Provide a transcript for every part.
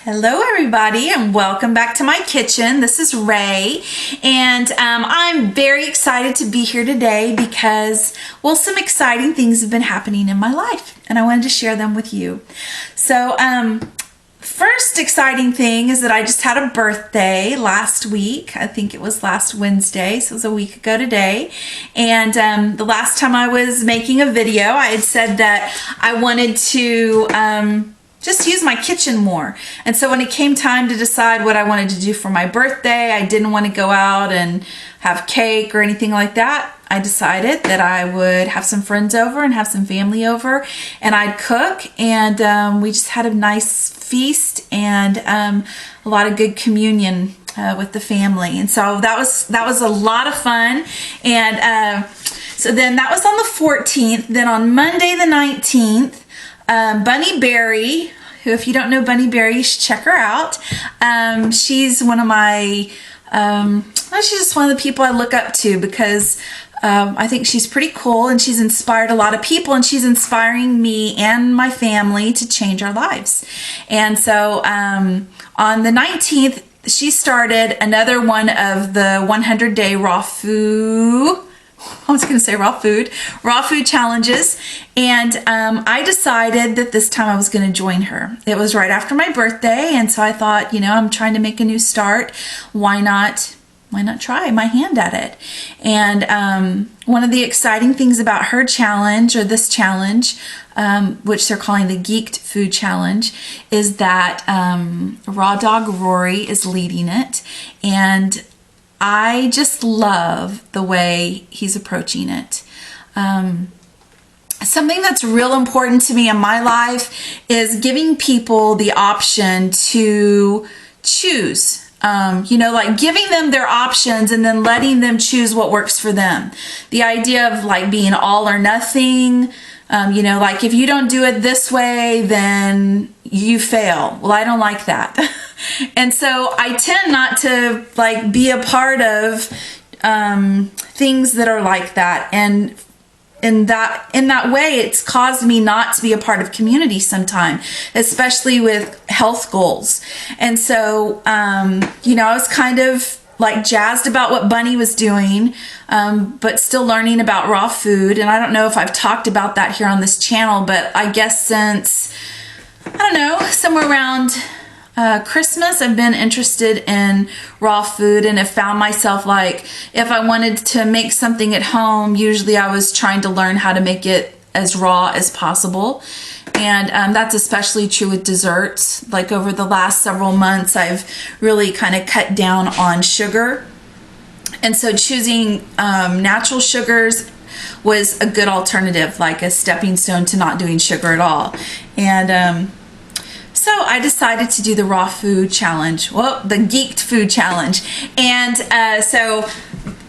Hello everybody and welcome back to my kitchen. This is Ray and I'm very excited to be here today because, well, some exciting things have been happening in my life and I wanted to share them with you. So first exciting thing is that I just had a birthday last week. I think it was last Wednesday, so it was a week ago today. And the last time I was making a video, I had said that I wanted to just use my kitchen more. And so when it came time to decide what I wanted to do for my birthday, I didn't want to go out and have cake or anything like that. I decided that I would have some friends over and have some family over and I'd cook, and we just had a nice feast and a lot of good communion with the family. And so that was a lot of fun. And so then that was on the 14th. Then on Monday the 19th, Bunny Berry, who, if you don't know Bunny Berry, you should check her out. She's one of my, she's just one of the people I look up to because I think she's pretty cool and she's inspired a lot of people, and she's inspiring me and my family to change our lives. And so on the 19th, she started another one of the 100-day raw food challenges, and I decided that this time I was going to join her. It was right after my birthday, and so I thought, you know, I'm trying to make a new start. Why not try my hand at it? And one of the exciting things about her challenge, or this challenge, which they're calling the Geeked Food Challenge, is that Raw Dog Rory is leading it, and I just love the way he's approaching it. Something that's real important to me in my life is giving people the option to choose. Like giving them their options and then letting them choose what works for them. The idea of like being all or nothing, like if you don't do it this way, then you fail. Well, I don't like that. And so I tend not to like be a part of things that are like that. And in that way, it's caused me not to be a part of community sometime, especially with health goals. And so, I was kind of like jazzed about what Bunny was doing, but still learning about raw food. And I don't know if I've talked about that here on this channel, but I guess since, somewhere around Christmas, I've been interested in raw food and have found myself like, if I wanted to make something at home, usually I was trying to learn how to make it as raw as possible. And that's especially true with desserts. Like over the last several months, I've really kind of cut down on sugar. And so choosing natural sugars was a good alternative, like a stepping stone to not doing sugar at all. And so I decided to do the raw food challenge, the Geeked Food Challenge. And so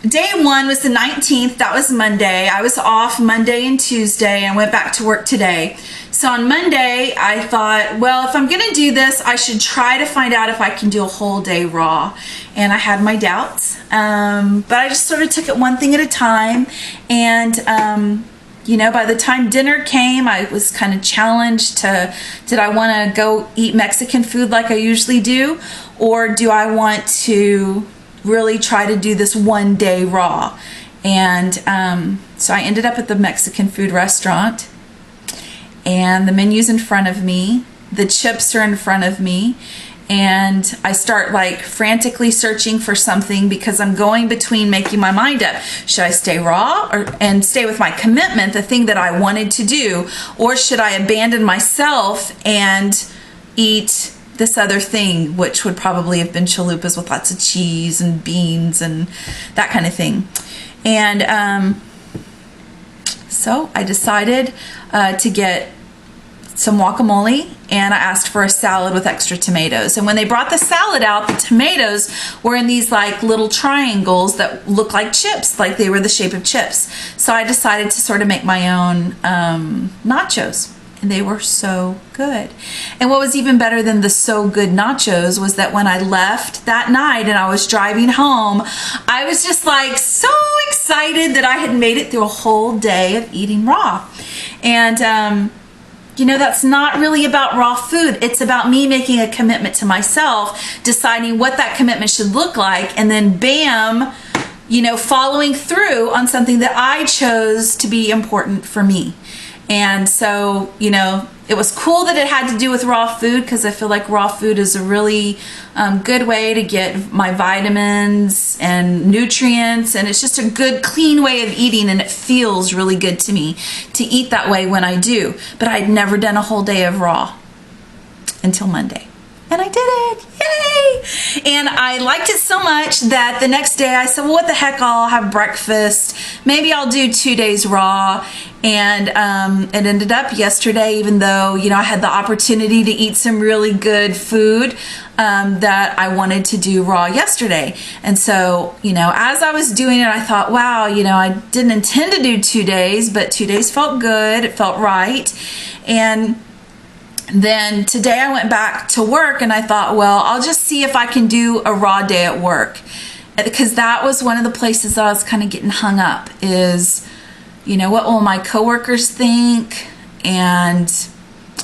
day one was the 19th, that was Monday. I was off Monday and Tuesday and went back to work today. So on Monday, I thought, well, if I'm gonna do this, I should try to find out if I can do a whole day raw. And I had my doubts, but I just sort of took it one thing at a time. And by the time dinner came, I was kind of challenged to, did I want to go eat Mexican food like I usually do? Or do I want to really try to do this one day raw? And so I ended up at the Mexican food restaurant, and the menu's in front of me. The chips are in front of me. And I start like frantically searching for something because I'm going between making my mind up. Should I stay raw and stay with my commitment, the thing that I wanted to do? Or should I abandon myself and eat this other thing, which would probably have been chalupas with lots of cheese and beans and that kind of thing? And so I decided to get some guacamole, and I asked for a salad with extra tomatoes. And when they brought the salad out, the tomatoes were in these like little triangles that look like chips, like they were the shape of chips. So I decided to sort of make my own nachos, and they were so good. And what was even better than the so good nachos was that when I left that night and I was driving home, I was just like so excited that I had made it through a whole day of eating raw. And you know, that's not really about raw food. It's about me making a commitment to myself, deciding what that commitment should look like, and then bam, you know, following through on something that I chose to be important for me. And so, you know, it was cool that it had to do with raw food, because I feel like raw food is a really good way to get my vitamins and nutrients, and it's just a good, clean way of eating, and it feels really good to me to eat that way when I do. But I'd never done a whole day of raw until Monday. And I did it, yay! And I liked it so much that the next day I said, well, what the heck, I'll have breakfast. Maybe I'll do 2 days raw. And it ended up yesterday, even though, you know, I had the opportunity to eat some really good food, that I wanted to do raw yesterday. And so, you know, as I was doing it, I thought, wow, you know, I didn't intend to do 2 days, but 2 days felt good. It felt right. And then today I went back to work and I thought, well, I'll just see if I can do a raw day at work. Because that was one of the places that I was kind of getting hung up is, you know, what will my coworkers think? And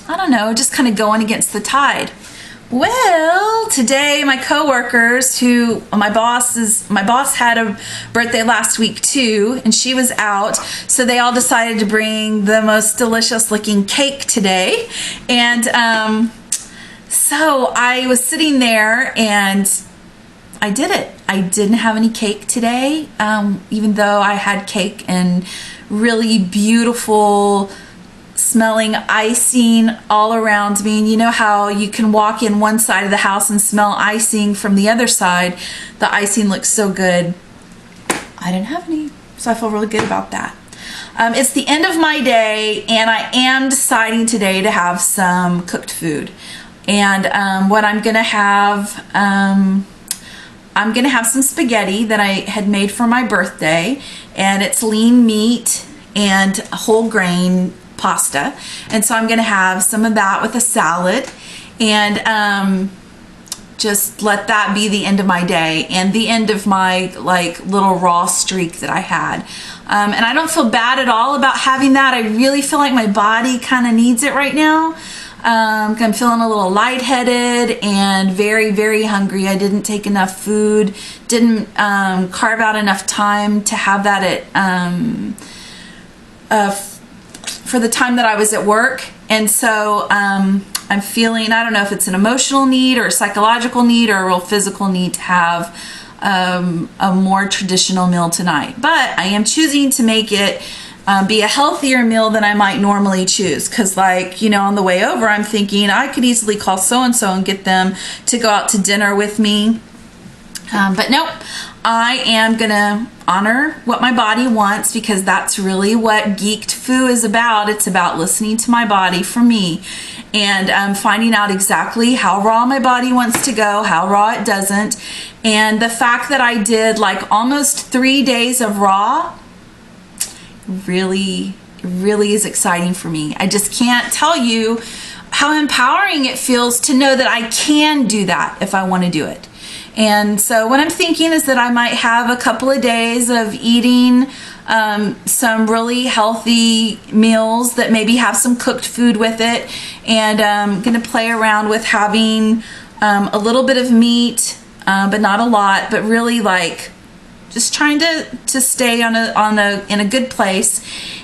I don't know, just kind of going against the tide. Well, today my coworkers, who my boss had a birthday last week too, and she was out, so they all decided to bring the most delicious looking cake today. And so I was sitting there and I did it. I didn't have any cake today, even though I had cake and really beautiful smelling icing all around me. And you know how you can walk in one side of the house and smell icing from the other side? The icing looks so good. I didn't have any, so I feel really good about that. It's the end of my day, and I am deciding today to have some cooked food. And what I'm gonna have, I'm gonna have some spaghetti that I had made for my birthday, and it's lean meat and whole grain pasta. And so I'm gonna have some of that with a salad, and just let that be the end of my day and the end of my like little raw streak that I had. And I don't feel bad at all about having that. I really feel like my body kind of needs it right now. I'm feeling a little lightheaded and very, very hungry. I didn't take enough food, didn't carve out enough time to have that for the time that I was at work. And so I'm feeling, I don't know if it's an emotional need or a psychological need or a real physical need to have a more traditional meal tonight. But I am choosing to make it be a healthier meal than I might normally choose. Because, like, you know, on the way over, I'm thinking I could easily call so-and-so and get them to go out to dinner with me. But nope, I am gonna honor what my body wants, because that's really what Geeked Foo is about. It's about listening to my body for me, and finding out exactly how raw my body wants to go, how raw it doesn't. And the fact that I did like almost 3 days of raw really is exciting for me. I just can't tell you how empowering it feels to know that I can do that if I want to do it. And so what I'm thinking is that I might have a couple of days of eating some really healthy meals that maybe have some cooked food with it, and I'm gonna play around with having a little bit of meat, but not a lot, but really like just trying to stay in a good place.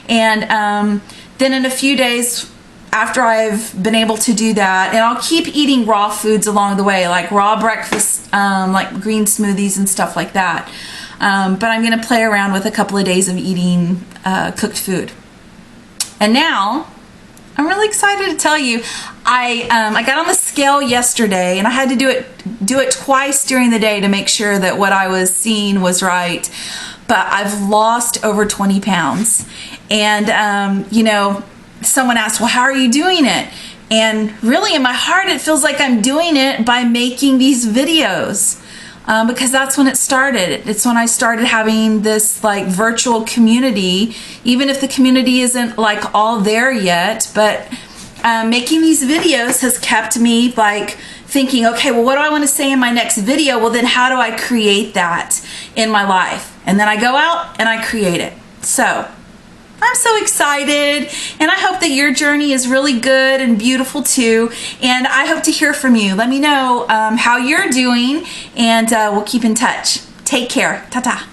And then in a few days after I've been able to do that, and I'll keep eating raw foods along the way, like raw breakfast, like green smoothies and stuff like that. But I'm gonna play around with a couple of days of eating cooked food. And now I'm really excited to tell you, I got on the scale yesterday, and I had to do it twice during the day to make sure that what I was seeing was right. But I've lost over 20 pounds. And you know, someone asked, well, how are you doing it? And really in my heart, it feels like I'm doing it by making these videos. Because that's when it started. It's when I started having this like virtual community, even if the community isn't like all there yet, but making these videos has kept me like thinking, okay, well, what do I want to say in my next video? Well, then how do I create that in my life? And then I go out and I create it. So I'm so excited, and I hope that your journey is really good and beautiful too, and I hope to hear from you. Let me know how you're doing, and we'll keep in touch. Take care. Ta-ta.